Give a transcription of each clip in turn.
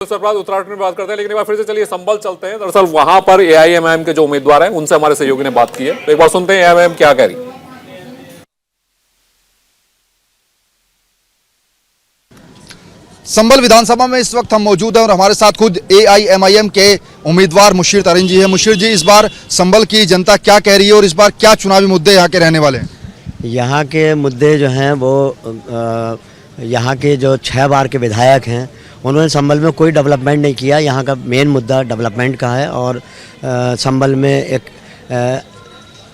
सरफराज उत्तराखंड में बात करते हैं, लेकिन एक बार फिर से चलिए संभल चलते हैं। दरअसल वहां पर एआईएमआईएम के जो उम्मीदवार हैं उनसे हमारे सहयोगी ने बात की है, तो एक बार सुनते हैं एआईएमआईएम क्या कह रही है। संभल विधानसभा में इस वक्त हम मौजूद हैं और हमारे साथ खुद एआईएमआईएम के उम्मीदवार मुशीर तरीन जी हैं। मुशीर जी, इस बार संभल की जनता क्या कह रही है और इस बार क्या चुनावी मुद्दे यहाँ के रहने वाले हैं? यहाँ के मुद्दे जो हैं वो यहाँ के जो 6 बार के विधायक हैं उन्होंने संभल में कोई डेवलपमेंट नहीं किया। यहाँ का मेन मुद्दा डेवलपमेंट का है और संभल में एक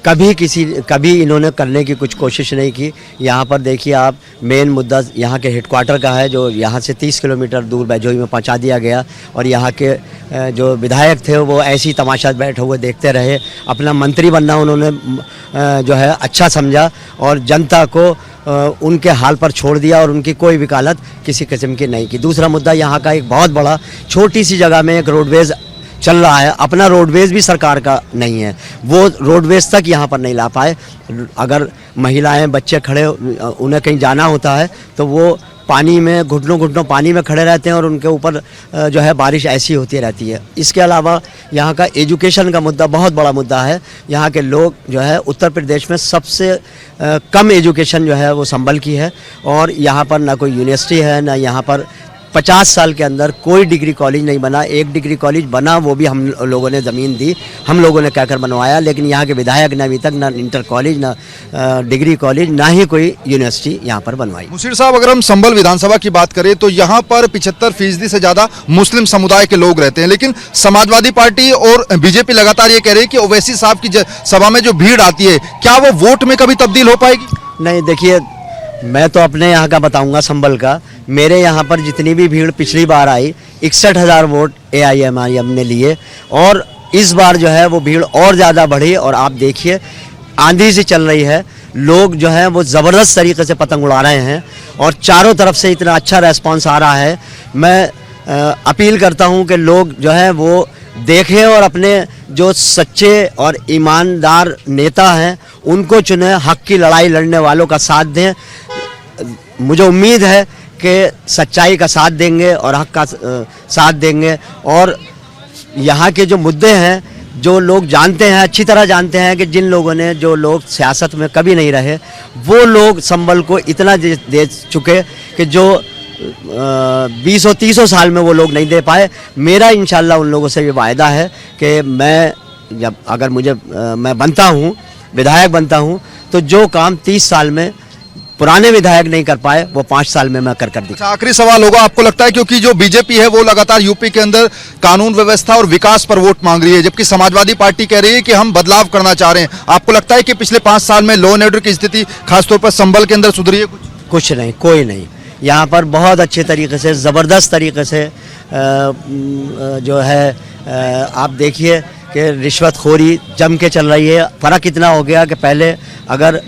कभी इन्होंने करने की कुछ कोशिश नहीं की। यहाँ पर देखिए आप, मेन मुद्दा यहाँ के हेडक्वार्टर का है, जो यहाँ से 30 किलोमीटर दूर बैजोई में पहुँचा दिया गया और यहाँ के जो विधायक थे वो ऐसी तमाशा बैठे हुए देखते रहे। अपना मंत्री बनना उन्होंने जो है अच्छा समझा और जनता को उनके हाल पर छोड़ दिया और उनकी कोई वकालत किसी किस्म की नहीं की। दूसरा मुद्दा, यहाँ का एक बहुत बड़ा छोटी सी जगह में एक रोडवेज़ चल रहा है, अपना रोडवेज़ भी सरकार का नहीं है, वो रोडवेज़ तक यहाँ पर नहीं ला पाए। अगर महिलाएं बच्चे खड़े उन्हें कहीं जाना होता है तो वो पानी में घुटनों पानी में खड़े रहते हैं और उनके ऊपर जो है बारिश ऐसी होती रहती है। इसके अलावा यहाँ का एजुकेशन का मुद्दा बहुत बड़ा मुद्दा है। यहाँ के लोग जो है उत्तर प्रदेश में सबसे कम एजुकेशन जो है वो संभल की है और यहाँ पर ना कोई यूनिवर्सिटी है, ना यहाँ पर 50 साल के अंदर कोई डिग्री कॉलेज नहीं बना। एक डिग्री कॉलेज बना, वो भी हम लोगों ने ज़मीन दी, हम लोगों ने कहकर बनवाया, लेकिन यहाँ के विधायक ने अभी तक ना इंटर कॉलेज, ना डिग्री कॉलेज, ना ही कोई यूनिवर्सिटी यहाँ पर बनवाई। मुशीर साहब, अगर हम संभल विधानसभा की बात करें तो यहाँ पर 75% से ज़्यादा मुस्लिम समुदाय के लोग रहते हैं, लेकिन समाजवादी पार्टी और बीजेपी लगातार ये कह रही है कि ओवैसी साहब की सभा में जो भीड़ आती है, क्या वो वोट में कभी तब्दील हो पाएगी? नहीं, देखिए मैं तो अपने यहाँ का बताऊंगा, संभल का। मेरे यहाँ पर जितनी भी भीड़ पिछली बार आई, 61,000 वोट एआईएमआईएम ने लिए और इस बार जो है वो भीड़ और ज़्यादा बढ़ी और आप देखिए आंधी सी चल रही है, लोग जो हैं वो ज़बरदस्त तरीके से पतंग उड़ा रहे हैं और चारों तरफ से इतना अच्छा रेस्पॉन्स आ रहा है। मैं अपील करता हूँ कि लोग जो हैं वो देखें और अपने जो सच्चे और ईमानदार नेता हैं उनको चुने, हक की लड़ाई लड़ने वालों का साथ दें। मुझे उम्मीद है कि सच्चाई का साथ देंगे और हक का साथ देंगे और यहाँ के जो मुद्दे हैं, जो लोग जानते हैं, अच्छी तरह जानते हैं कि जिन लोगों ने, जो लोग सियासत में कभी नहीं रहे, वो लोग संभल को इतना दे चुके कि जो 20-30 साल में वो लोग नहीं दे पाए। मेरा इंशाल्लाह उन लोगों से ये वायदा है कि मैं जब अगर मैं बनता हूँ, विधायक बनता हूँ, तो जो काम 30 साल में पुराने विधायक नहीं कर पाए वो 5 साल में मैं कर दिखा। आखिरी सवाल होगा, आपको लगता है, क्योंकि जो बीजेपी है वो लगातार यूपी के अंदर कानून व्यवस्था और विकास पर वोट मांग रही है, जबकि समाजवादी पार्टी कह रही है कि हम बदलाव करना चाह रहे हैं, आपको लगता है कि पिछले 5 साल में लॉ एंड ऑर्डर की स्थिति खासतौर पर संभल के अंदर सुधरी है? कुछ नहीं, कोई नहीं। यहाँ पर बहुत अच्छे तरीके से, ज़बरदस्त तरीके से जो है आप देखिए कि रिश्वतखोरी जम के चल रही है। फ़र्क इतना हो गया कि पहले अगर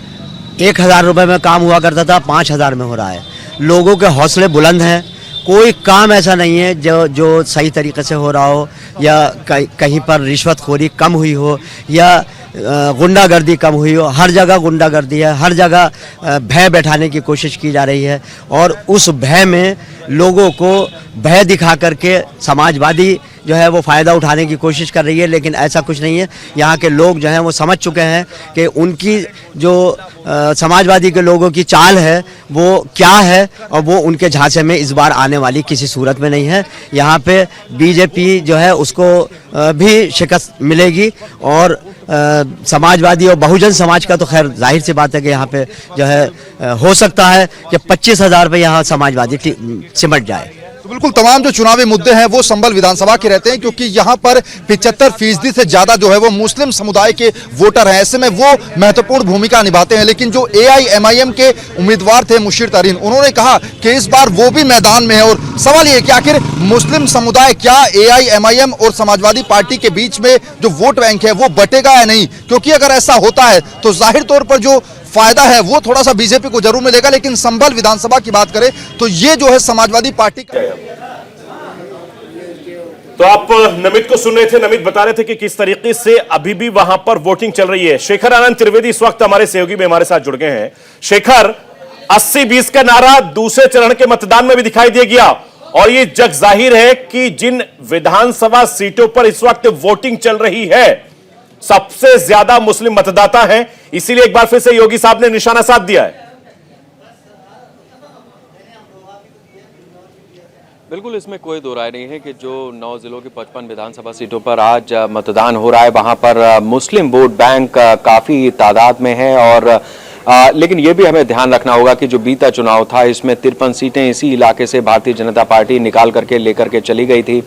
1,000 रुपये में काम हुआ करता था, 5,000 में हो रहा है। लोगों के हौसले बुलंद हैं, कोई काम ऐसा नहीं है जो सही तरीके से हो रहा हो या कहीं पर रिश्वतखोरी कम हुई हो या गुंडागर्दी कम हुई हो। हर जगह गुंडागर्दी है, हर जगह भय बैठाने की कोशिश की जा रही है और उस भय में लोगों को भय दिखा करके समाजवादी जो है वो फ़ायदा उठाने की कोशिश कर रही है, लेकिन ऐसा कुछ नहीं है। यहाँ के लोग जो हैं वो समझ चुके हैं कि उनकी जो समाजवादी के लोगों की चाल है वो क्या है और वो उनके झांसे में इस बार आने वाली किसी सूरत में नहीं है। यहाँ पे बीजेपी जो है उसको भी शिकस्त मिलेगी और समाजवादी और बहुजन समाज का तो खैर जाहिर सी बात है कि यहाँ पे जो है हो सकता है कि 25,000 पे यहाँ समाजवादी सिमट जाए। तो बिल्कुल तमाम जो चुनावी मुद्दे हैं वो संभल विधानसभा के रहते हैं, क्योंकि यहाँ पर 75% से ज्यादा जो है वो मुस्लिम समुदाय के वोटर हैं, ऐसे में वो महत्वपूर्ण भूमिका निभाते हैं। लेकिन जो एआईएमआईएम के उम्मीदवार थे मुशीर तरीन, उन्होंने कहा कि इस बार वो भी मैदान में है और सवाल ये कि आखिर मुस्लिम समुदाय क्या एआईएमआईएम और समाजवादी पार्टी के बीच में जो वोट बैंक है वो बटेगा या नहीं, क्योंकि अगर ऐसा होता है तो जाहिर तौर पर जो फायदा है वो थोड़ा सा बीजेपी को जरूर मिलेगा। लेकिन संभल विधानसभा की बात करें तो ये जो है समाजवादी पार्टी का। तो आप नमित को सुन रहे थे, नमित बता रहे थे कि किस तरीके से अभी भी वहां पर वोटिंग चल रही है। शेखर आनंद त्रिवेदी इस वक्त हमारे सहयोगी में हमारे साथ जुड़ गए हैं। शेखर, 80-20 का नारा दूसरे चरण के मतदान में भी दिखाई दे गया और ये जग जाहिर है कि जिन विधानसभा सीटों पर इस वक्त वोटिंग चल रही है सबसे ज्यादा मुस्लिम मतदाता हैं, इसीलिए एक बार फिर से योगी साहब ने निशाना साध दिया है। बिल्कुल, इसमें कोई दो राय नहीं है कि जो 9 जिलों की 55 विधानसभा सीटों पर आज मतदान हो रहा है वहां पर मुस्लिम वोट बैंक काफी तादाद में है। और लेकिन ये भी हमें ध्यान रखना होगा कि जो बीता चुनाव था इसमें 53 सीटें इसी इलाके से भारतीय जनता पार्टी निकाल करके लेकर के चली गई थी।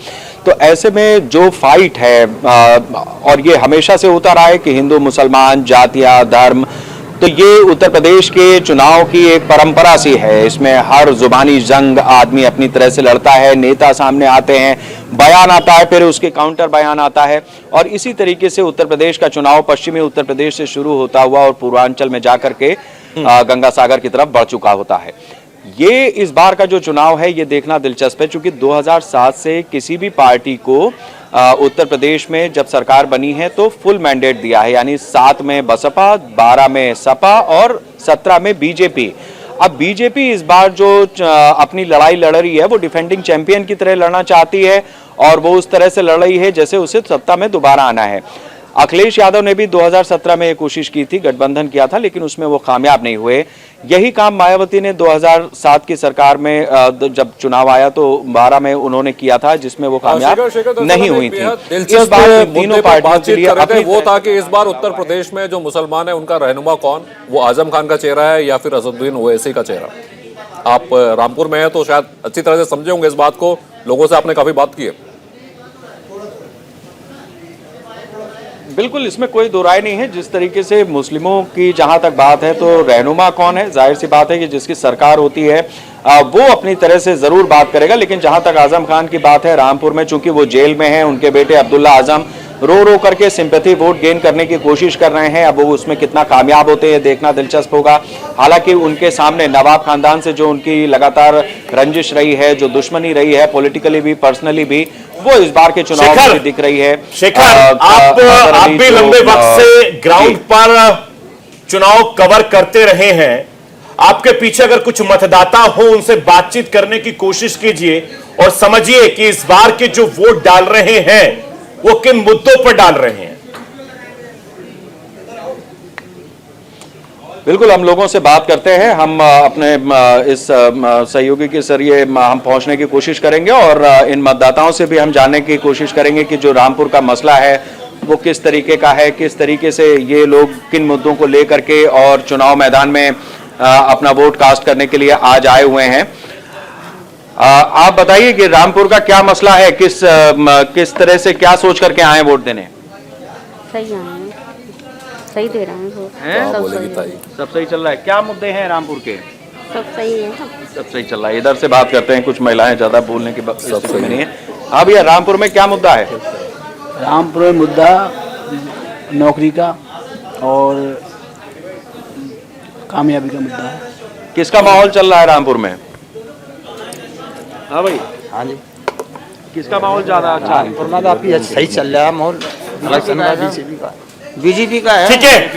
तो ऐसे में जो फाइट है और ये हमेशा से होता रहा है कि हिंदू मुसलमान जातियां धर्म, तो ये उत्तर प्रदेश के चुनाव की एक परंपरा सी है। इसमें हर जुबानी जंग आदमी अपनी तरह से लड़ता है, नेता सामने आते हैं, बयान आता है, फिर उसके काउंटर बयान आता है और इसी तरीके से उत्तर प्रदेश का चुनाव पश्चिमी उत्तर प्रदेश से शुरू होता हुआ और पूर्वांचल में जाकर के गंगा सागर की तरफ बढ़ चुका होता है। ये इस बार का जो चुनाव है ये देखना दिलचस्प है, क्योंकि 2007 से किसी भी पार्टी को उत्तर प्रदेश में जब सरकार बनी है तो फुल मैंडेट दिया है, यानी 7 में बसपा, 12 में सपा और 17 में बीजेपी। अब बीजेपी इस बार जो अपनी लड़ाई लड़ रही है वो डिफेंडिंग चैंपियन की तरह लड़ना चाहती है और वो उस तरह से लड़ रही है जैसे उसे सत्ता में दोबारा आना है। अखिलेश यादव ने भी 2017 में कोशिश की थी, गठबंधन किया था, लेकिन उसमें वो कामयाब नहीं हुए। यही काम मायावती ने 2007 की सरकार में जब चुनाव आया तो 12 में उन्होंने किया था, जिसमें वो कामयाब नहीं हुई थी। इस बार तीनों पार्टियों के लिए वो था कि इस बार उत्तर प्रदेश में जो मुसलमान है उनका रहनुमा कौन, वो आजम खान का चेहरा है या फिर असदुद्दीन ओवैसी का चेहरा। आप रामपुर में है तो शायद अच्छी तरह से समझे होंगे इस बात को, लोगों से आपने काफी बात की है। बिल्कुल, इसमें कोई दो राय नहीं है। जिस तरीके से मुस्लिमों की जहां तक बात है तो रहनुमा कौन है, जाहिर सी बात है कि जिसकी सरकार होती है वो अपनी तरह से जरूर बात करेगा। लेकिन जहां तक आजम खान की बात है, रामपुर में चूंकि वो जेल में है, उनके बेटे अब्दुल्ला आजम रो रो करके सिंपैथी वोट गेन करने की कोशिश कर रहे हैं। अब वो उसमें कितना कामयाब होते हैं देखना दिलचस्प होगा। हालांकि उनके सामने नवाब खानदान से जो उनकी लगातार रंजिश रही है, जो दुश्मनी रही है पॉलिटिकली भी पर्सनली भी, वो इस बार के चुनाव में दिख रही है। शेखर, आप भी लंबे वक्त से ग्राउंड पर चुनाव कवर करते रहे हैं, आपके पीछे अगर कुछ मतदाता हो उनसे बातचीत करने की कोशिश कीजिए और समझिए कि इस बार के जो वोट डाल रहे हैं वो किन मुद्दों पर डाल रहे हैं। बिल्कुल, हम लोगों से बात करते हैं। हम अपने इस सहयोगी के जरिए हम पहुंचने की कोशिश करेंगे और इन मतदाताओं से भी हम जानने की कोशिश करेंगे कि जो रामपुर का मसला है वो किस तरीके का है, किस तरीके से ये लोग किन मुद्दों को लेकर के और चुनाव मैदान में अपना वोट कास्ट करने के लिए आज आए हुए हैं। आप बताइए कि रामपुर का क्या मसला है, किस तरह से क्या सोच करके आए वोट देने? सही आए, सही दे रहे हैं वोट। सब सही चल रहा है। क्या मुद्दे हैं रामपुर के? सब सही है, सब सही चल रहा है। इधर से बात करते हैं, कुछ महिलाएं ज्यादा बोलने की स्थिति में नहीं है। हाँ भैया, रामपुर में क्या मुद्दा है? रामपुर में मुद्दा नौकरी का और कामयाबी का मुद्दा है। किसका माहौल चल रहा है रामपुर में? हाँ भाई, हाँ जी, किसका माहौल ज्यादा अच्छा है? रामपुर में तो आपकी सही चल रहा है माहौल, बीजेपी का है। ठीक है,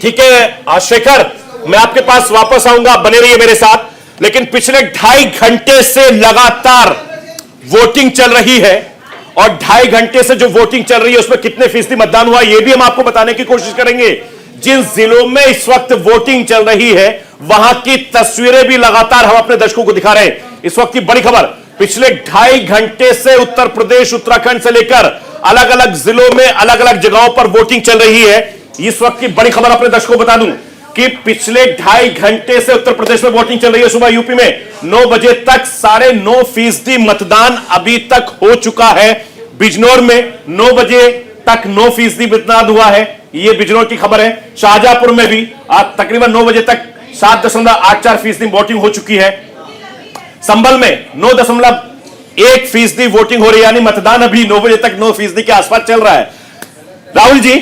ठीक है शेखर, मैं आपके पास वापस आऊंगा, बने रहिए मेरे साथ। लेकिन पिछले 2.5 घंटे से लगातार वोटिंग चल रही है और 2.5 घंटे से जो वोटिंग चल रही है उसमें कितने फीसदी मतदान हुआ ये भी हम आपको बताने की कोशिश करेंगे। जिन जिलों में इस वक्त वोटिंग चल रही है वहां की तस्वीरें भी लगातार हम अपने दर्शकों को दिखा रहे हैं। इस वक्त की बड़ी खबर, पिछले 2.5 घंटे से उत्तर प्रदेश, उत्तराखंड से लेकर अलग अलग जिलों में अलग अलग जगहों पर वोटिंग चल रही है। इस वक्त की बड़ी खबर अपने दर्शकों को बता दूं कि पिछले 2.5 घंटे से उत्तर प्रदेश में वोटिंग चल रही है। सुबह यूपी में 9 बजे तक 9.5% मतदान अभी तक हो चुका है। बिजनौर में 9 बजे तक 9% मतदान हुआ है, ये बिजनौर की खबर है। शाहजहांपुर में भी तकरीबन 9 बजे तक 7.84% वोटिंग हो चुकी है। संभल में 9.1% वोटिंग हो रही है, यानी मतदान अभी 9 बजे तक 9% के आसपास चल रहा है। राहुल जी,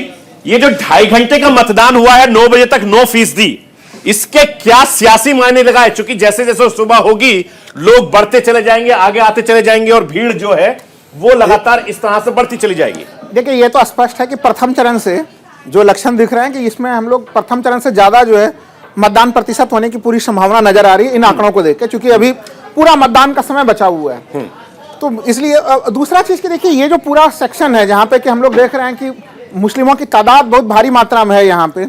ये जो 2.5 घंटे का मतदान हुआ है 9 बजे तक 9%, इसके क्या सियासी मायने लगाए? क्योंकि जैसे जैसे सुबह होगी लोग बढ़ते चले जाएंगे, आगे आते चले जाएंगे और भीड़ जो है वो लगातार इस तरह से बढ़ती चली जाएगी। देखिए, ये तो स्पष्ट है कि प्रथम चरण से जो लक्षण दिख रहे हैं कि इसमें हम लोग प्रथम चरण से ज्यादा जो है मतदान प्रतिशत होने की पूरी संभावना नजर आ रही है इन आंकड़ों को देख के। क्योंकि अभी पूरा मतदान का समय बचा हुआ है। तो इसलिए दूसरा चीज कि देखिए ये जो पूरा सेक्शन है जहां पे कि हम लोग देख रहे हैं कि मुस्लिमों की तादाद बहुत भारी मात्रा में है यहाँ पे,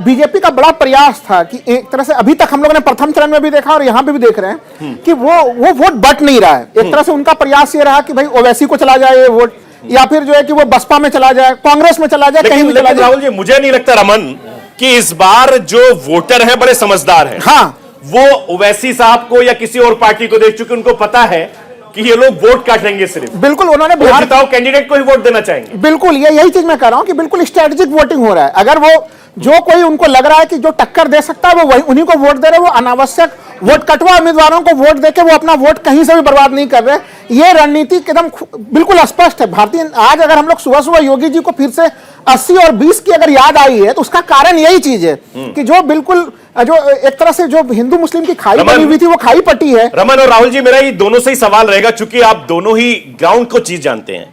बीजेपी का बड़ा प्रयास था कि एक तरह से अभी तक हम लोगों ने प्रथम चरण में भी देखा और यहाँ पे भी देख रहे हैं कि वो वोट बट नहीं रहा है। एक तरह से उनका प्रयास ये रहा कि भाई ओवैसी को चला जाए ये वोट, या फिर जो है कि वो बसपा में चला जाए, कांग्रेस में चला जाए, कहीं भी चला जाए। राहुल जी, मुझे नहीं लगता रमन कि इस बार जो वोटर है बड़े समझदार हैं। हाँ, वो ओवैसी साहब को या किसी और पार्टी को देख चुके, उनको पता है कि ये लोग वोट काटेंगे सिर्फ। बिल्कुल उन्होंने बिहार जिताओ कैंडिडेट को ही वोट देना चाहेंगे। बिल्कुल यही चीज मैं कह रहा हूं कि बिल्कुल स्ट्रेटेजिक वोटिंग हो रहा है। अगर वो जो कोई उनको लग रहा है कि जो टक्कर दे सकता है वो वही उन्हीं को वोट दे रहे, वो अनावश्यक वोट कटवा उम्मीदवारों को वोट देके वो अपना वोट कहीं से भी बर्बाद नहीं कर रहे। ये रणनीति एकदम बिल्कुल स्पष्ट है। भारतीय आज अगर हम लोग सुबह सुबह योगी जी को फिर से 80 और 20 की अगर याद आई है तो उसका कारण यही चीज है कि जो बिल्कुल जो एक तरह से जो हिंदू मुस्लिम की खाई बनी हुई थी वो खाई पट्टी है। रमन और राहुल जी, मेरा ये दोनों से ही सवाल रहेगा, चूंकि आप दोनों ही ग्राउंड को चीज जानते हैं।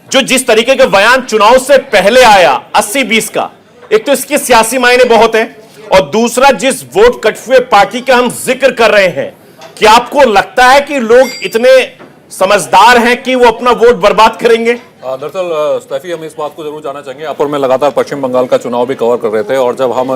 जो जिस तरीके का बयान चुनाव से पहले आया 80-20 का, एक तो इसके सियासी मायने बहुत है और दूसरा जिस वोट कटफुए पार्टी का हम जिक्र कर रहे हैं, क्या आपको लगता है कि लोग इतने समझदार हैं कि वो अपना वोट बर्बाद करेंगे? दरअसल स्टैफी, हम इस बात को जरूर जानना चाहेंगे। यहाँ पर मैं लगातार पश्चिम बंगाल का चुनाव भी कवर कर रहे थे और जब हम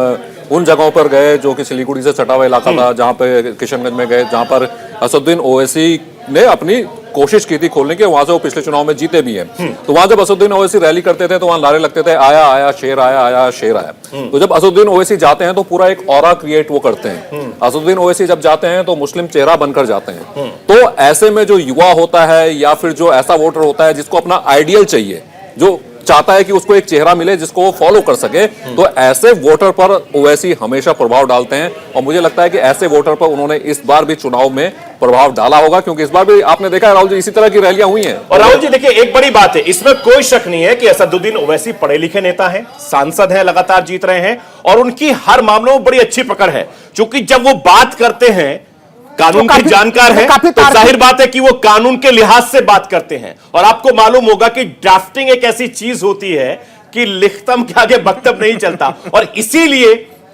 उन जगहों पर गए जो कि सिलीगुड़ी से सटा हुआ इलाका था, जहाँ पे किशनगंज में गए जहाँ पर असदुद्दीन ओवैसी ने अपनी कोशिश की थी खोलने की, वहां से वो पिछले चुनाव में जीते भी हैं। तो वहां जब असदुद्दीन ओवैसी रैली करते थे तो वहां नारे लगते थे, आया आया शेर आया, आया शेर आया। तो जब असदुद्दीन ओवैसी जाते हैं तो पूरा एक ऑरा क्रिएट वो करते हैं। असदुद्दीन ओवैसी जब जाते हैं तो मुस्लिम चेहरा बनकर जाते हैं। तो ऐसे में जो युवा होता है या फिर जो ऐसा वोटर होता है जिसको अपना आइडियल चाहिए, जो चाहता है कि उसको एक चेहरा मिले जिसको वो फॉलो कर सके, तो ऐसे वोटर पर ओवैसी हमेशा प्रभाव डालते हैं। और मुझे लगता है कि ऐसे वोटर पर उन्होंने इस बार भी चुनाव में प्रभाव डाला होगा, क्योंकि इस बार भी आपने देखा है राहुल जी, इसी तरह की रैलियां हुई हैं। और राहुल जी देखिए, एक बड़ी बात है, इसमें कोई शक नहीं है कि असदुद्दीन ओवैसी पढ़े लिखे नेता हैं, सांसद हैं, लगातार जीत रहे हैं और उनकी हर मामलों में बड़ी अच्छी पकड़ है। क्योंकि जब वो बात करते हैं, कानून के जानकार है, तो जाहिर बात है कि वो कानून के लिहाज से बात करते हैं। और आपको मालूम होगा कि ड्राफ्टिंग एक ऐसी चीज होती है कि लिखतम के आगे बख्तम नहीं चलता। और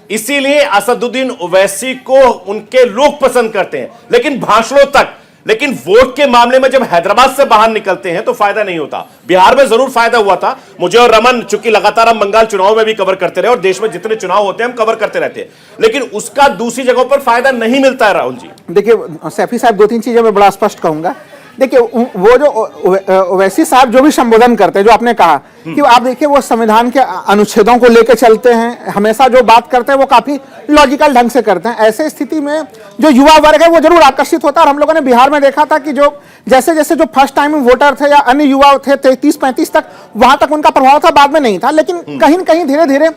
इसीलिए असदुद्दीन ओवैसी को उनके लोग पसंद करते हैं, लेकिन भाषणों तक। लेकिन वोट के मामले में जब हैदराबाद से बाहर निकलते हैं तो फायदा नहीं होता। बिहार में जरूर फायदा हुआ था मुझे और रमन, चूंकि लगातार हम बंगाल चुनाव में भी कवर करते रहे और देश में जितने चुनाव होते हैं हम कवर करते रहते हैं, लेकिन उसका दूसरी जगहों पर फायदा नहीं मिलता है। राहुल जी देखिए सैफी साहब, 2-3 चीजें मैं बड़ा स्पष्ट कहूंगा। देखिए वो जो ओवैसी साहब जो भी संबोधन करते हैं, जो आपने कहा कि आप देखिए वो संविधान के अनुच्छेदों को लेकर चलते हैं, हमेशा जो बात करते हैं वो काफी लॉजिकल ढंग से करते हैं। ऐसे स्थिति में जो युवा वर्ग है वो जरूर आकर्षित होता है। और हम लोगों ने बिहार में देखा था कि जो जैसे जैसे जो फर्स्ट टाइम वोटर थे या अन्य युवा थे 33-35 तक, वहां तक उनका प्रभाव था, बाद में नहीं था। लेकिन कहीं न कहीं धीरे धीरे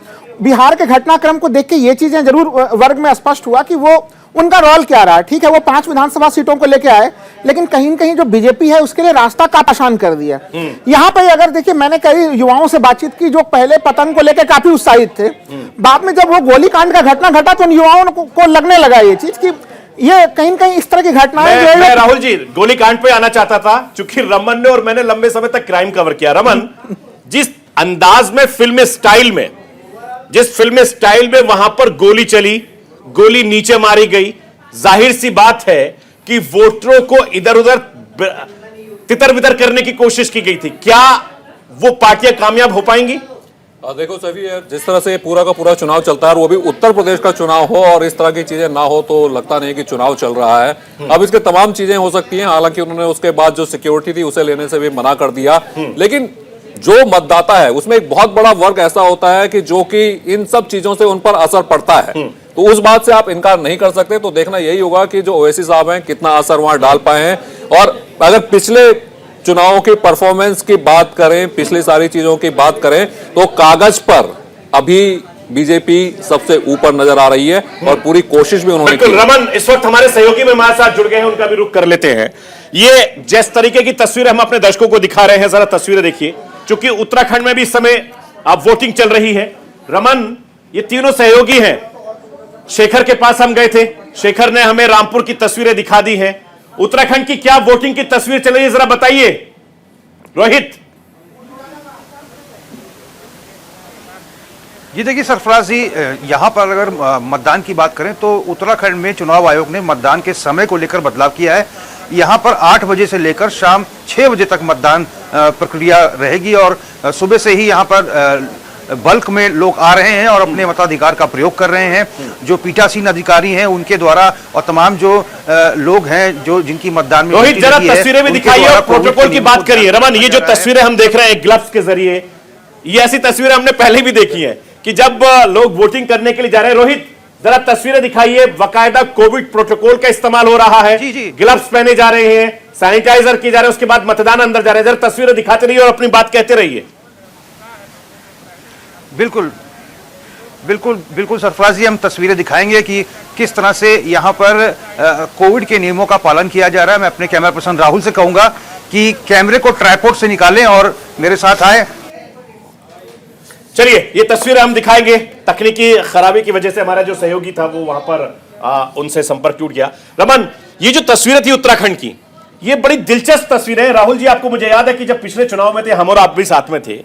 बिहार के घटनाक्रम को देख के ये चीजें जरूर वर्ग में स्पष्ट हुआ कि वो उनका रोल क्या रहा है। ठीक है, वो 5 विधानसभा सीटों को लेके आए, लेकिन कहीं न कहीं जो बीजेपी है उसके लिए रास्ता काफी आसान कर दिया। यहाँ पे अगर देखिए, मैंने कई युवाओं से बातचीत की जो पहले पतंग को लेकर काफी उत्साहित थे, बाद में जब वो गोलीकांड का घटना घटा तो उन युवाओं को लगने लगा ये चीज कि ये कहीं न कहीं इस तरह की घटनाएं जो है। राहुल जी गोलीकांड पे आना चाहता था, चूंकि रमन ने और मैंने लंबे समय तक क्राइम कवर किया। रमन, जिस अंदाज में जिस फिल्म स्टाइल में वहां पर गोली चली, गोली नीचे मारी गई, जाहिर सी बात है कि वोटरों को इधर उधर तितर बितर करने की कोशिश की गई थी। क्या वो पार्टियां कामयाब हो पाएंगी? देखो सभी, जिस तरह से पूरा का पूरा चुनाव चलता है, वो भी उत्तर प्रदेश का चुनाव हो और इस तरह की चीजें ना हो तो लगता नहीं कि चुनाव चल रहा है। अब इसके तमाम चीजें हो सकती हैं, हालांकि उन्होंने उसके बाद जो सिक्योरिटी थी उसे लेने से भी मना कर दिया। लेकिन जो मतदाता है उसमें एक बहुत बड़ा वर्ग ऐसा होता है कि जो कि इन सब चीजों से उन पर असर पड़ता है, तो उस बात से आप इनकार नहीं कर सकते। तो देखना यही होगा कि जो ओवैसी साहब हैं कितना असर वहां डाल पाए हैं। और अगर पिछले चुनावों की परफॉर्मेंस की बात करें, पिछली सारी चीजों की बात करें, तो कागज पर अभी बीजेपी सबसे ऊपर नजर आ रही है और पूरी कोशिश भी उन्होंने की। रमन इस वक्त हमारे सहयोगी में हमारे साथ जुड़ गए हैं, उनका भी रुख कर लेते हैं। ये जिस तरीके की तस्वीरें हम अपने दर्शकों को दिखा रहे हैं, जरा तस्वीरें देखिए। चूंकि उत्तराखंड में भी इस समय अब वोटिंग चल रही है। रमन, ये तीनों सहयोगी हैं। शेखर के पास हम गए थे, शेखर ने हमें रामपुर की तस्वीरें दिखा दी हैं। उत्तराखंड की क्या वोटिंग की तस्वीर चल रही है, जरा बताइए रोहित। जी देखिए सरफराज जी, यहाँ पर अगर मतदान की बात करें तो उत्तराखंड में चुनाव आयोग ने मतदान के समय को लेकर बदलाव किया है। यहाँ पर 8 बजे से लेकर शाम 6 बजे तक मतदान प्रक्रिया रहेगी और सुबह से ही यहाँ पर बल्क में लोग आ रहे हैं और अपने मताधिकार का प्रयोग कर रहे हैं। जो पीठासीन अधिकारी हैं उनके द्वारा और तमाम जो लोग हैं जो जिनकी मतदान में रोहित जरा तस्वीरें भी दिखाइए और प्रोटोकॉल की बात करिए। रमन, ये जो तस्वीरें हम देख रहे हैं ग्लव्स के जरिए, ये ऐसी तस्वीरें हमने पहले भी देखी है कि जब लोग वोटिंग करने के लिए जा रहे हैं। रोहित जरा तस्वीरें दिखाइए, बाकायदा कोविड प्रोटोकॉल का इस्तेमाल हो रहा है, ग्लव्स पहने जा रहे हैं, सैनिटाइजर किए जा रहे हैं, उसके बाद मतदान अंदर जा रहे हैं। जरा तस्वीरें दिखाते रहिए और अपनी बात कहते रहिए। बिल्कुल बिल्कुल बिल्कुल सरफराज जी, हम तस्वीरें दिखाएंगे कि किस तरह से यहाँ पर कोविड के नियमों का पालन किया जा रहा है। मैं अपने कैमरा पर्सन राहुल से कहूंगा कि कैमरे को ट्राइपॉड से निकालें और मेरे साथ आए। चलिए ये तस्वीरें हम दिखाएंगे। तकनीकी खराबी की वजह से हमारा जो सहयोगी था वो वहां पर उनसे संपर्क टूट गया। रमन, ये जो तस्वीरें थी उत्तराखंड की, ये बड़ी दिलचस्प तस्वीरें हैं। राहुल जी, आपको मुझे याद है कि जब पिछले चुनाव में थे हम और आप भी साथ में थे,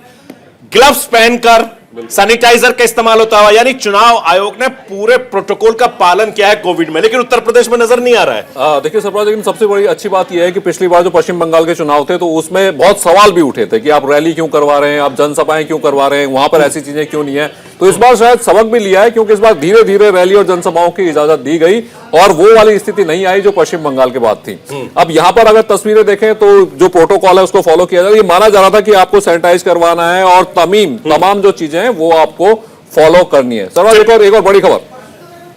ग्लव्स पहनकर सैनिटाइजर का इस्तेमाल होता हुआ, यानी चुनाव आयोग ने पूरे प्रोटोकॉल का पालन किया है कोविड में, लेकिन उत्तर प्रदेश में नजर नहीं आ रहा है। देखिए सरफराज, लेकिन सबसे बड़ी अच्छी बात यह है कि पिछली बार जो पश्चिम बंगाल के चुनाव थे तो उसमें बहुत सवाल भी उठे थे कि आप रैली क्यों करवा रहे हैं, आप जनसभाएं क्यों करवा रहे हैं, वहां पर ऐसी चीजें क्यों नहीं है। तो इस बार शायद सबक भी लिया है, क्योंकि इस बार धीरे धीरे रैली और जनसभाओं की इजाजत दी गई और वो वाली स्थिति नहीं आई जो पश्चिम बंगाल के बाद थी। अब यहाँ पर अगर तस्वीरें देखें तो जो प्रोटोकॉल है उसको फॉलो किया जा रहा है। ये माना जा रहा था कि आपको सैनिटाइज करवाना है और तमाम जो चीजें हैं वो आपको फॉलो करनी है। सर, एक और बड़ी खबर।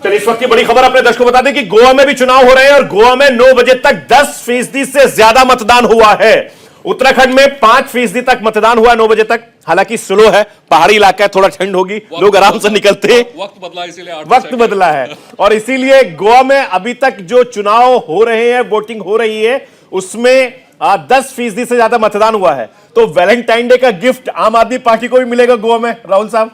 चलिए इस वक्त की बड़ी खबर अपने दर्शकों को बता दें कि गोवा में भी चुनाव हो रहे हैं और गोवा में 9 बजे तक 10% से ज्यादा मतदान हुआ है। उत्तराखंड में 5% तक मतदान हुआ 9 बजे तक। हालांकि स्लो है, पहाड़ी इलाका है, थोड़ा ठंड होगी, लोग आराम से निकलते हैं। वक्त बदला, इसीलिए वक्त बदला है और इसीलिए गोवा में अभी तक जो चुनाव हो रहे हैं, वोटिंग हो रही है, उसमें 10% से ज्यादा मतदान हुआ है। तो वैलेंटाइन डे का गिफ्ट आम आदमी पार्टी को भी मिलेगा गोवा में। राहुल साहब,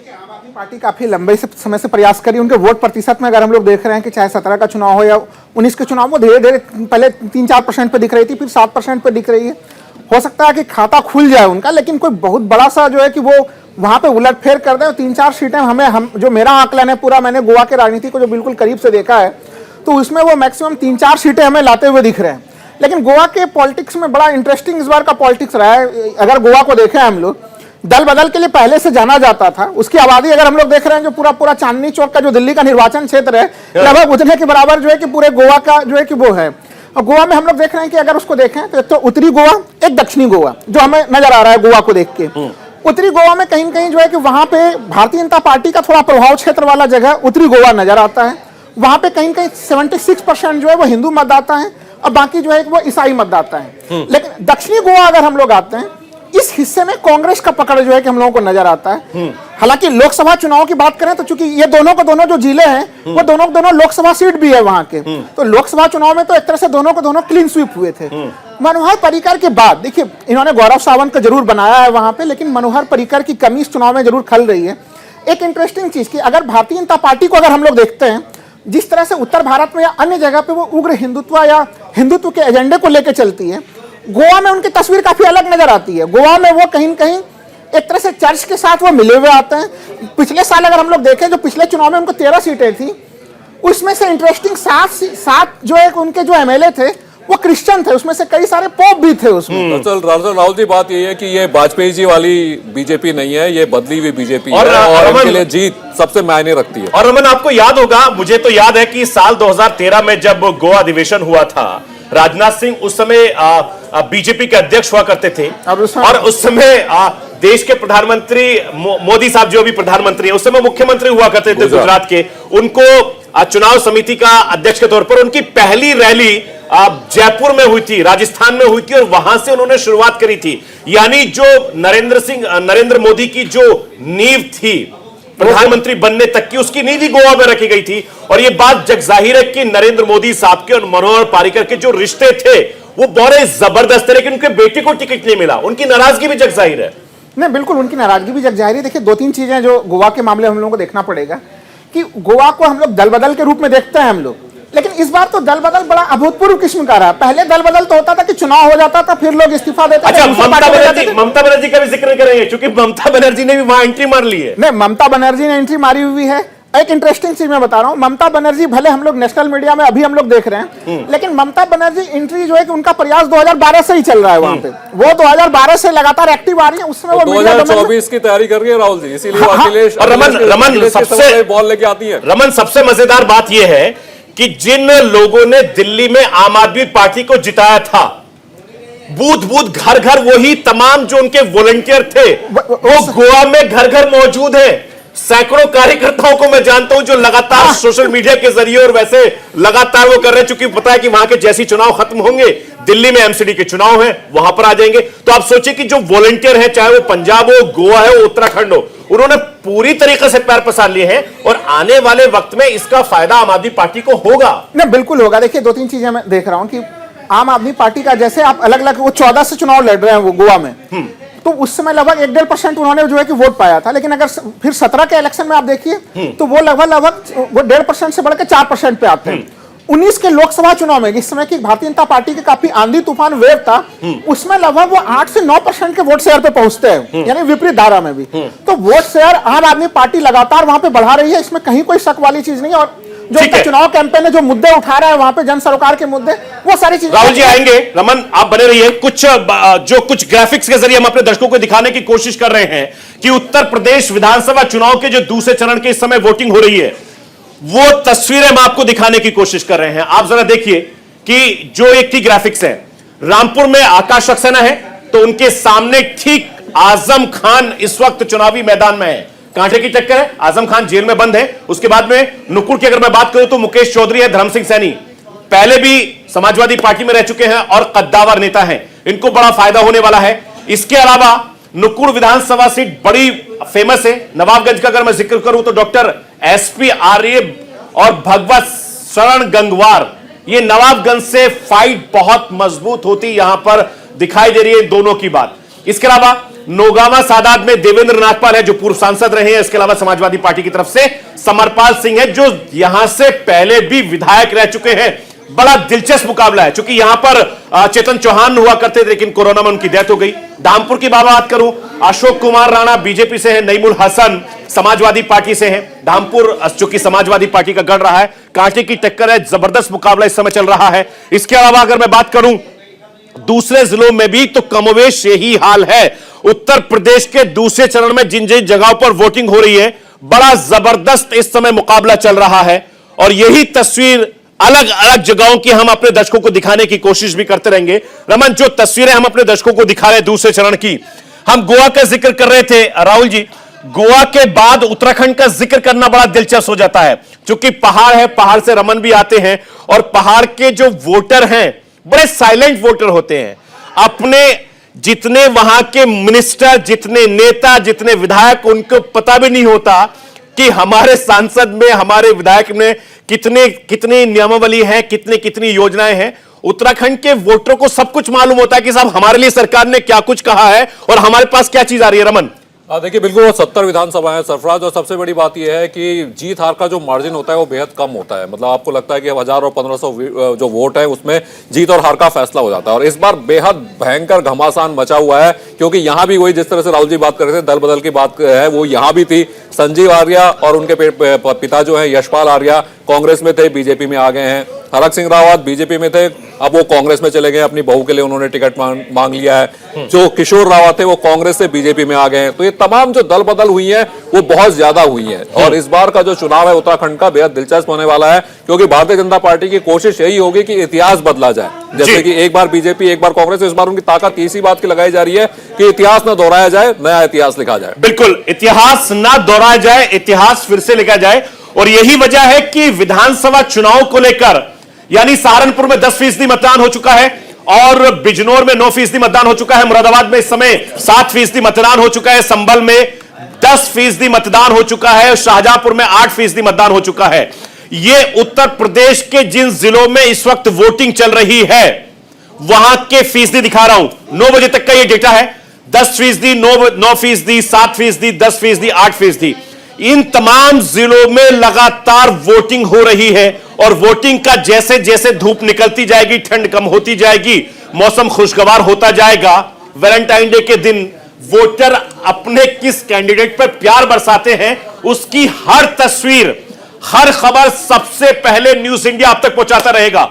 आम आदमी पार्टी काफी लंबे समय से प्रयास करी। उनके वोट प्रतिशत में अगर हम लोग देख रहे हैं कि चाहे 17 का चुनाव हो या 19 के चुनाव, वो धीरे धीरे पहले 3-4% पे दिख रही थी, फिर 7% पे दिख रही है। हो सकता है कि खाता खुल जाए उनका, लेकिन कोई बहुत बड़ा सा जो है कि वो वहां पे उलटफेर कर दे। 3-4 सीटें हम जो मेरा आकलन है पूरा, मैंने गोवा के राजनीति को जो बिल्कुल करीब से देखा है, तो उसमें वो मैक्सिमम 3-4 सीटें हमें लाते हुए दिख रहे हैं। लेकिन गोवा के पॉलिटिक्स में बड़ा इंटरेस्टिंग इस बार का पॉलिटिक्स रहा है। अगर गोवा को देखें हम लोग, दल बदल के लिए पहले से जाना जाता था। उसकी आबादी अगर हम लोग देख रहे हैं, जो पूरा चांदनी चौक का जो दिल्ली का निर्वाचन क्षेत्र है, लगभग उतने के बराबर जो है कि पूरे गोवा का जो है कि वो है। और गोवा में हम लोग देख रहे हैं कि अगर उसको देखें तो एक तो उत्तरी गोवा, एक दक्षिणी गोवा जो हमें नजर आ रहा है गोवा को देख के। उत्तरी गोवा में कहीं न कहीं जो है कि वहां पे भारतीय जनता पार्टी का थोड़ा प्रभाव क्षेत्र वाला जगह उत्तरी गोवा नजर आता है। वहां पे कहीं न कहीं 76% जो है वो हिंदू मतदाता है और बाकी जो है वो ईसाई मतदाता है। लेकिन दक्षिणी गोवा अगर हम लोग आते हैं, इस हिस्से में कांग्रेस का पकड़ जो है कि हम लोगों को नजर आता है। हालांकि लोकसभा चुनाव की बात करें तो चूंकि ये दोनों को दोनों जो जिले हैं वो दोनों लोकसभा सीट भी है वहां के, तो लोकसभा चुनाव में तो एक तरह से दोनों को दोनों क्लीन स्वीप हुए थे। मनोहर पर्रिकर के बाद देखिए, इन्होंने गौरव सावंत को जरूर बनाया है वहां पे, लेकिन मनोहर पर्रिकर की कमी इस चुनाव में जरूर खल रही है। एक इंटरेस्टिंग चीज की, अगर भारतीय जनता पार्टी को अगर हम लोग देखते हैं, जिस तरह से उत्तर भारत में या अन्य जगह पे वो उग्र हिंदुत्व या हिंदुत्व के एजेंडे को लेकर चलती है, गोवा में उनकी तस्वीर काफी अलग नजर आती है। गोवा में वो कहीं न कहीं एक तरह से चर्च के साथ वो मिले हुए आते हैं। पिछले साल अगर हम लोग देखें, जो पिछले चुनाव में उनको 13 सीटें थी, उसमें से इंटरेस्टिंग 7 जो है उनके जो एमएलए थे वो क्रिश्चियन थे, उसमें से कई सारे पोप भी थे उसमें। दरअसल राहुल जी, बात ये है कि ये वाजपेयी जी वाली बीजेपी नहीं है, ये बदली हुई बीजेपी है और इनके लिए जीत सबसे मायने रखती है। और रमन, आपको याद होगा, मुझे तो याद है कि साल 2013 में जब गोवा अधिवेशन हुआ था, राजनाथ सिंह उस समय बीजेपी के अध्यक्ष हुआ करते थे और उस समय देश के प्रधानमंत्री मोदी साहब जो भी प्रधानमंत्री है, उस समय मुख्यमंत्री हुआ करते थे गुजरात के, उनको चुनाव समिति का अध्यक्ष के तौर पर उनकी पहली रैली जयपुर में हुई थी, राजस्थान में हुई थी और वहां से उन्होंने शुरुआत करी थी। यानी जो नरेंद्र मोदी की जो नींव थी प्रधानमंत्री बनने तक की, उसकी नींव गोवा में रखी गई थी। और यह बात जग जाहिर है कि नरेंद्र मोदी साहब के और मनोहर पर्रिकर के जो रिश्ते थे वो बड़े जबरदस्त थे, लेकिन उनके बेटे को टिकट नहीं मिला, उनकी नाराजगी भी जग जाहिर है। नहीं, बिल्कुल उनकी नाराजगी भी जग जाहिर है। देखिए, 2-3 चीजें जो गोवा के मामले हम लोगों को देखना पड़ेगा कि गोवा को हम लोग दल बदल के रूप में देखते हैं हम लोग, लेकिन इस बार तो दल बदल बड़ा अभूतपूर्व किस्म का रहा। पहले दल बदल तो होता था कि चुनाव हो जाता था, फिर लोग इस्तीफा देते थे। अच्छा, दूसरी पार्टी में जाते थे। ममता बनर्जी का भी जिक्र करेंगे, क्योंकि ममता बनर्जी ने भी वहां एंट्री मार ली है। नहीं, ममता बनर्जी ने एंट्री मारी हुई है। एक इंटरेस्टिंग चीज मैं बता रहा हूं, ममता बनर्जी भले हम लोग नेशनल मीडिया में अभी हम लोग देख रहे हैं, लेकिन ममता बनर्जी एंट्री जो है कि उनका प्रयास 2012 से ही चल रहा है वहां पे। वो 2012 से लगातार एक्टिव आ रही है। उस समय वो 2024 की तैयारी कर रही है राहुल जी, इसीलिए वो अखिलेश और रमन सबसे बॉल लेके आती है। रमन, सबसे मजेदार बात यह है कि जिन लोगों ने दिल्ली में आम आदमी पार्टी को जिताया था, बूथ बूथ घर घर वही तमाम जो उनके वॉलंटियर थे, वो गोवा में घर घर मौजूद है। सैकड़ों कार्यकर्ताओं को मैं जानता हूं जो लगातार सोशल मीडिया के जरिए और वैसे लगातार वो कर रहे हैं, चूंकि पता है कि वहां के जैसी चुनाव खत्म होंगे, दिल्ली में एमसीडी के चुनाव हैं, वहां पर आ जाएंगे। तो आप सोचिए कि जो वॉलंटियर है, चाहे वो पंजाब हो, गोवा है, उत्तराखंड हो, उन्होंने पूरी तरीके से पैर पसार लिए हैं और आने वाले वक्त में इसका फायदा आम आदमी पार्टी को होगा। नहीं, बिल्कुल होगा। देखिए, दो तीन चीजें मैं देख रहा हूं कि आम आदमी पार्टी का जैसे आप अलग अलग, वो 14 से चुनाव लड़ रहे हैं वो गोवा में, तो उस समय लगभग 1-1.5% उन्होंने जो है कि वोट पाया था। लेकिन अगर फिर 17 के इलेक्शन में आप देखिए तो वो लगभग वो 1.5% से बढ़कर 4% पे आते हैं। 19 के लोकसभा चुनाव में जिस समय की भारतीय जनता पार्टी के काफी आंधी तूफान वेव था, उसमें लगभग वो 8 से 9% के वोट शेयर पे पहुंचते हैं, यानी विपरीत धारा में भी। तो वोट शेयर आम आदमी पार्टी लगातार वहां पे बढ़ा रही है, इसमें कहीं कोई शक वाली चीज नहीं है। और जो चुनाव कैंपेन में जो मुद्दे उठा रहा है वहां पे जन सरोकार के मुद्दे, वो सारी चीजें। राहुल जी आएंगे, रमन आप बने रहिए। कुछ ग्राफिक्स के जरिए हम अपने दर्शकों को दिखाने की कोशिश कर रहे हैं कि उत्तर प्रदेश विधानसभा चुनाव के जो दूसरे चरण के इस समय वोटिंग हो रही है, वो तस्वीरें हम आपको दिखाने की कोशिश कर रहे हैं। आप जरा देखिए कि जो एक की ग्राफिक्स है, रामपुर में आकाश सक्सेना है, तो उनके सामने ठीक आजम खान इस वक्त चुनावी मैदान में है। कांटे की टक्कर है, आजम खान जेल में बंद है। उसके बाद में नुकुर की अगर मैं बात करूं तो मुकेश चौधरी है, धर्म सिंह सैनी पहले भी समाजवादी पार्टी में रह चुके हैं और कद्दावर नेता हैं, इनको बड़ा फायदा होने वाला है। इसके अलावा नुकुर विधानसभा सीट बड़ी फेमस है। नवाबगंज का अगर मैं जिक्र करूं तो डॉक्टर एसपी आर्य और भगवत शरण गंगवार, ये नवाबगंज से फाइट बहुत मजबूत होती यहां पर दिखाई दे रही है दोनों की बात। इसके अलावा नौगावा सादात में देवेंद्र नागपाल है जो पूर्व सांसद रहे हैं। इसके अलावा समाजवादी पार्टी की तरफ से समरपाल सिंह है जो यहां से पहले भी विधायक रह चुके हैं। बड़ा दिलचस्प मुकाबला है, क्योंकि यहां पर चेतन चौहान हुआ करते थे, लेकिन कोरोना में उनकी डेथ हो गई। धामपुर की बात करूं, अशोक कुमार राणा बीजेपी से है, नईमुल हसन समाजवादी पार्टी से है। धामपुर चूंकि समाजवादी पार्टी का गढ़ रहा है, कांटे की टक्कर है, जबरदस्त मुकाबला इस समय चल रहा है। इसके अलावा अगर मैं बात करूं दूसरे जिलों में भी, तो कमोवेश यही हाल है। उत्तर प्रदेश के दूसरे चरण में जिन जिन जगहों पर वोटिंग हो रही है, बड़ा जबरदस्त इस समय मुकाबला चल रहा है। और यही तस्वीर अलग अलग जगहों की हम अपने दर्शकों को दिखाने की कोशिश भी करते रहेंगे। रमन, जो तस्वीरें हम अपने दर्शकों को दिखा रहे हैं दूसरे चरण की, हम गोवा का जिक्र कर रहे थे राहुल जी, गोवा के बाद उत्तराखंड का जिक्र करना बड़ा दिलचस्प हो जाता है, क्योंकि पहाड़ है, पहाड़ से रमन भी आते हैं और पहाड़ के जो वोटर हैं बड़े साइलेंट वोटर होते हैं। अपने जितने वहां के मिनिस्टर, जितने नेता, जितने विधायक, उनको पता भी नहीं होता कि हमारे सांसद में, हमारे विधायक में कितनी नियमावली है, कितनी योजनाएं हैं। उत्तराखंड के वोटरों को सब कुछ मालूम होता है कि साहब हमारे लिए सरकार ने क्या कुछ कहा है और हमारे पास क्या चीज आ रही है। रमन, देखिए बिल्कुल वो 70 विधानसभा है सरफराज, और सबसे बड़ी बात यह है कि जीत हार का जो मार्जिन होता है वो बेहद कम होता है। मतलब आपको लगता है कि 1000 और 1500 जो वोट है उसमें जीत और हार का फैसला हो जाता है। और इस बार बेहद भयंकर घमासान मचा हुआ है, क्योंकि यहाँ भी वही जिस तरह से राहुल जी बात कर रहे थे, दल बदल की बात है, वो यहाँ भी थी। संजीव आर्या और उनके पिता जो है यशपाल आर्या कांग्रेस में थे, बीजेपी में आ गए हैं। हरक सिंह रावत बीजेपी में थे, अब वो कांग्रेस में चले गए, अपनी बहू के लिए उन्होंने टिकट मांग लिया है। जो किशोर रावत थे वो कांग्रेस से बीजेपी में आ गए हैं। तो ये तमाम जो दल बदल हुई है वो बहुत ज्यादा हुई है। और इस बार का जो चुनाव है उत्तराखंड का बेहद दिलचस्प होने वाला है, क्योंकि भारतीय जनता पार्टी की कोशिश यही होगी कि इतिहास बदला जाए। जैसे कि एक बार बीजेपी, एक बार कांग्रेस, इस बार उनकी ताकत इसी बात की लगाई जा रही है कि इतिहास न दोहराया जाए, नया इतिहास लिखा जाए। बिल्कुल, इतिहास ना दोहराया जाए, इतिहास फिर से लिखा जाए। और यही वजह है कि विधानसभा चुनाव को लेकर, यानी सहारनपुर में 10% मतदान हो चुका है और बिजनौर में 9% मतदान हो चुका है, मुरादाबाद में इस समय 7% मतदान हो चुका है, संभल में 10% मतदान हो चुका है, शाहजहांपुर में 8% मतदान हो चुका है। यह उत्तर प्रदेश के जिन जिलों में इस वक्त वोटिंग चल रही है वहां के फीसदी दिखा रहा हूं। 9 बजे तक का यह डेटा है। 10%, 9%, 7%, 10%, 8%। इन तमाम जिलों में लगातार वोटिंग हो रही है और वोटिंग का जैसे जैसे धूप निकलती जाएगी, ठंड कम होती जाएगी, मौसम खुशगवार होता जाएगा, वैलेंटाइन डे के दिन वोटर अपने किस कैंडिडेट पर प्यार बरसाते हैं उसकी हर तस्वीर, हर खबर सबसे पहले न्यूज इंडिया आप तक पहुंचाता रहेगा।